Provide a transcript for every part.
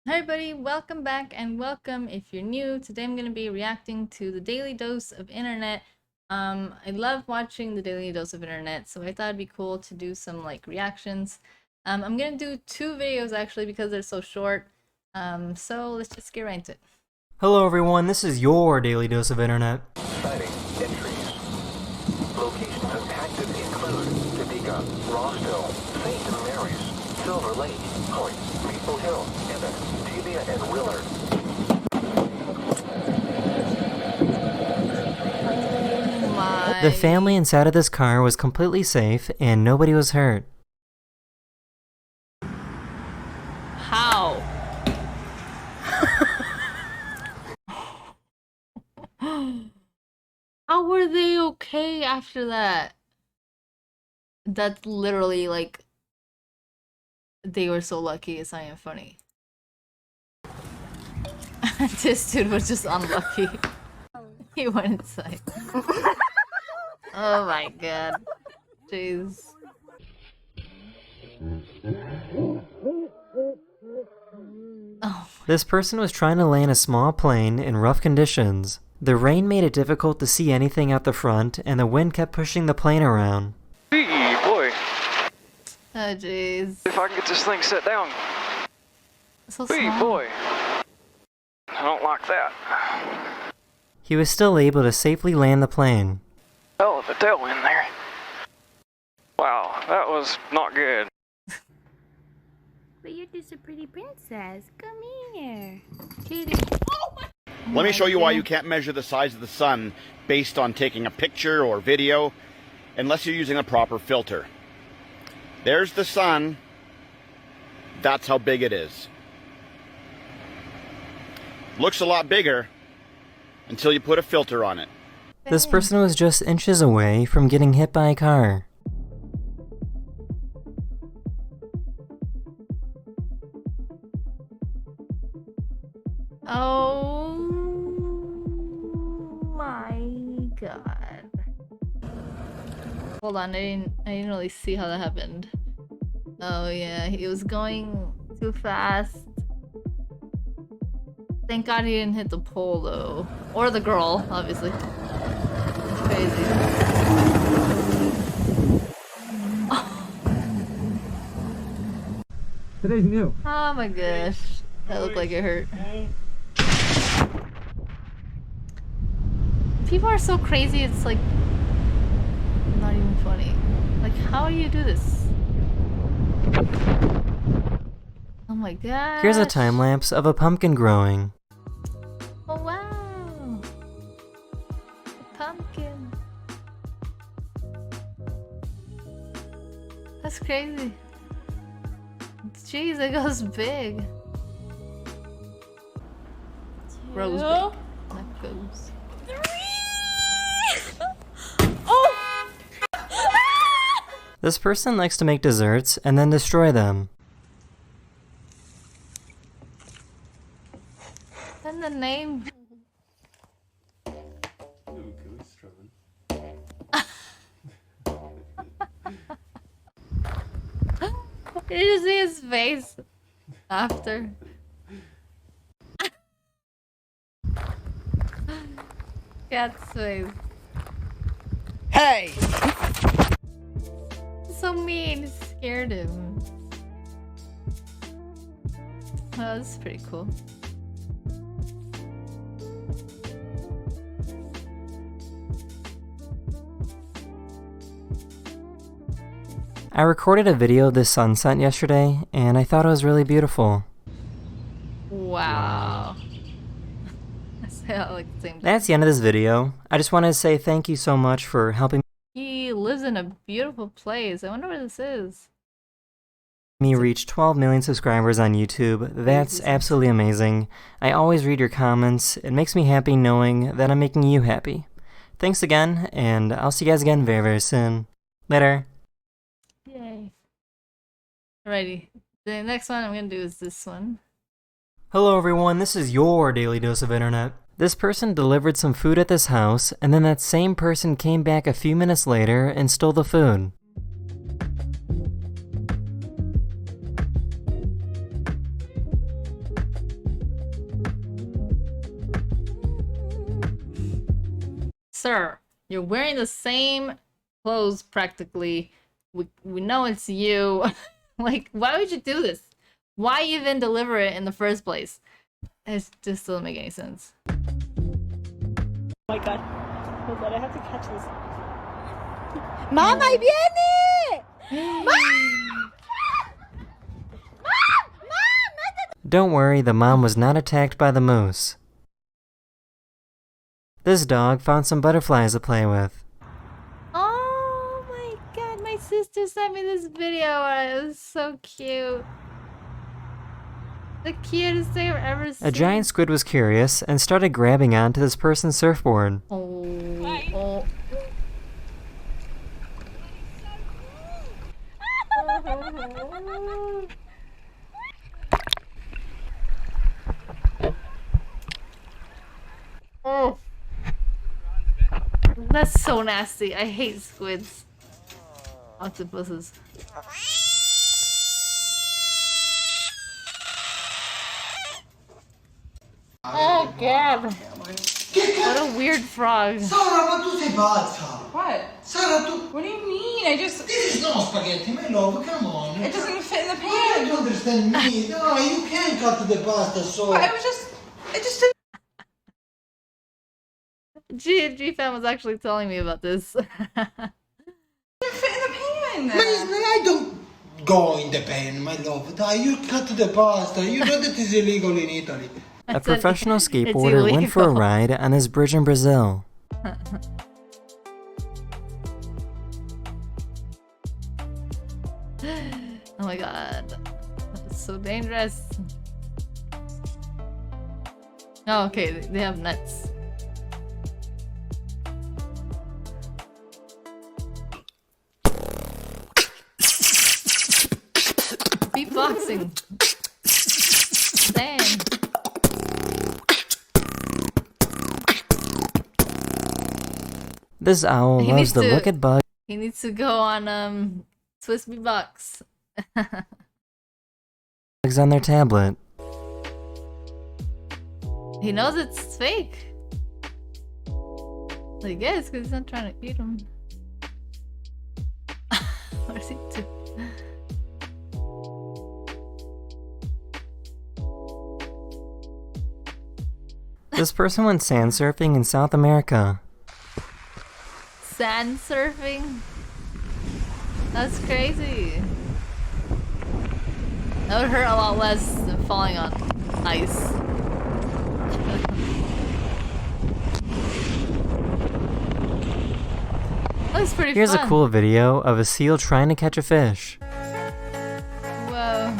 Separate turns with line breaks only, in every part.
Hi everybody, welcome back and welcome if you're new. Today I'm going to be reacting to the Daily Dose of Internet. I love watching the Daily Dose of Internet, so I thought it'd be cool to do some reactions. I'm going to do two videos actually because they're so short. So let's just get right into it.
Hello everyone, this is your Daily Dose of Internet.
Sighting entries. Locations of active include Topeka, Rossville, St. Mary's, Silver Lake, Point, Maple Hill, Emmett, Tavia, and Willard.
The family inside of this car was completely safe and nobody was hurt.
How? How were they okay after that? That's literally they were so lucky, it's not even funny. This dude was just unlucky. He went inside. Oh my god. Jeez. Oh.
This person was trying to land a small plane in rough conditions. The rain made it difficult to see anything out the front, and the wind kept pushing the plane around.
Hey, boy.
Oh jeez.
If I can get this thing set down.
So
Hey,
small.
boy. I don't like that.
He was still able to safely land the plane.
Hell of a tailwind there. Wow, that was not good.
But you're just a pretty princess. Come here. Kitty.
Let me show you why you can't measure the size of the sun based on taking a picture or video unless you're using a proper filter. There's the sun. That's how big it is. Looks a lot bigger until you put a filter on it.
This person was just inches away from getting hit by a car.
Oh my god. Hold on, I didn't really see how that happened. Oh yeah, he was going too fast. Thank god he didn't hit the pole though. Or the girl, obviously. It's crazy.
Today's new.
Oh my gosh. That looked like it hurt. People are so crazy, it's like not even funny. Like, how do you do this? Oh my god.
Here's a time lapse of a pumpkin growing.
Oh wow. A pumpkin. That's crazy. Jeez, it goes big. Rose big. That goes.
Oh!
This person likes to make desserts and then destroy them.
Then the name. Did you see his face after? Cat's face.
Hey!
So mean, it scared him. Oh, this is pretty cool.
I recorded a video of this sunset yesterday, and I thought it was really beautiful.
Wow. I say that like the same thing.
That's the end of this video. I just wanted to say thank you so much for helping
He lives in a beautiful place. I wonder where this is.
me reach 12 million subscribers on YouTube. That's absolutely amazing. I always read your comments. It makes me happy knowing that I'm making you happy. Thanks again, and I'll see you guys again very, very soon. Later.
Yay. Alrighty. The next one I'm gonna do is this one.
Hello everyone, this is your Daily Dose of Internet. This person delivered some food at this house, and then that same person came back a few minutes later and stole the food.
sir, you're wearing the same clothes practically. We know it's you. Like, why would you do this? Why even deliver it in the first place? It just doesn't make any sense.
Oh my god. Hold on, I have to catch this. Mama, ahí viene!
Don't worry, the mom was not attacked by the moose. This dog found some butterflies to play with.
Oh my god, my sister sent me this video and it was so cute. The cutest thing I've ever seen.
A giant squid was curious and started grabbing onto this person's surfboard.
Oh. Oh. That's so nasty. I hate squids. Octopuses. Oh god. What a weird frog.
Sara, ma tu sei pazza!
What?
Sara, tu...
What do you mean? I just...
This is not spaghetti, my love, come on!
It doesn't fit in the
You don't
pan.
understand me! No, you can't cut the pasta so...
But I was just... It just didn't...
G fan was actually telling me about this.
fit in the pan.
I don't go in the pan, my love. You cut the pasta. You know that is illegal in Italy.
A professional skateboarder went for a ride on this bridge in Brazil.
Oh my god. That's so dangerous. Oh, okay, they have nets. Beatboxing. Dang.
This owl
He
loves
needs
to
to-
look at bugs
He needs to go on Swiss Beatbox.
on their tablet.
He knows it's fake. I guess because he's not trying to eat him. What is he doing?
This person went sand surfing in South America.
Sand surfing? That's crazy. That would hurt a lot less than falling on ice. Looks pretty
Here's
fun.
a cool video of a seal trying to catch a fish.
Whoa.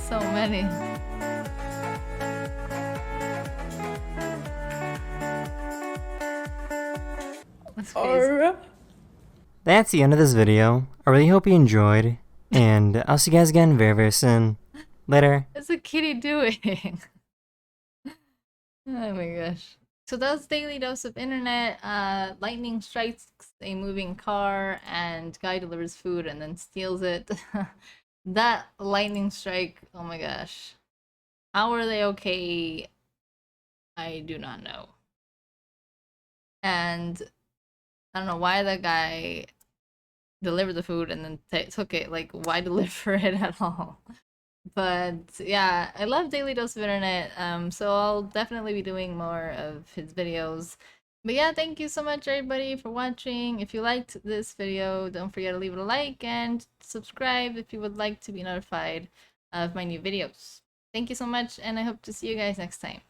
So many. That's crazy.
That's the end of this video. I really hope you enjoyed, and I'll see you guys again very, very soon. Later.
What's the kitty doing? Oh my gosh. So that was Daily Dose of Internet. Lightning strikes a moving car and guy delivers food and then steals it. That lightning strike, oh my gosh. How are they okay? I do not know. And I don't know why that guy delivered the food and then took it. Like, why deliver it at all? But yeah, I love Daily Dose of Internet, so I'll definitely be doing more of his videos. But yeah, thank you so much everybody for watching. If you liked this video, don't forget to leave it a like and subscribe if you would like to be notified of my new videos. Thank you so much, and I hope to see you guys next time.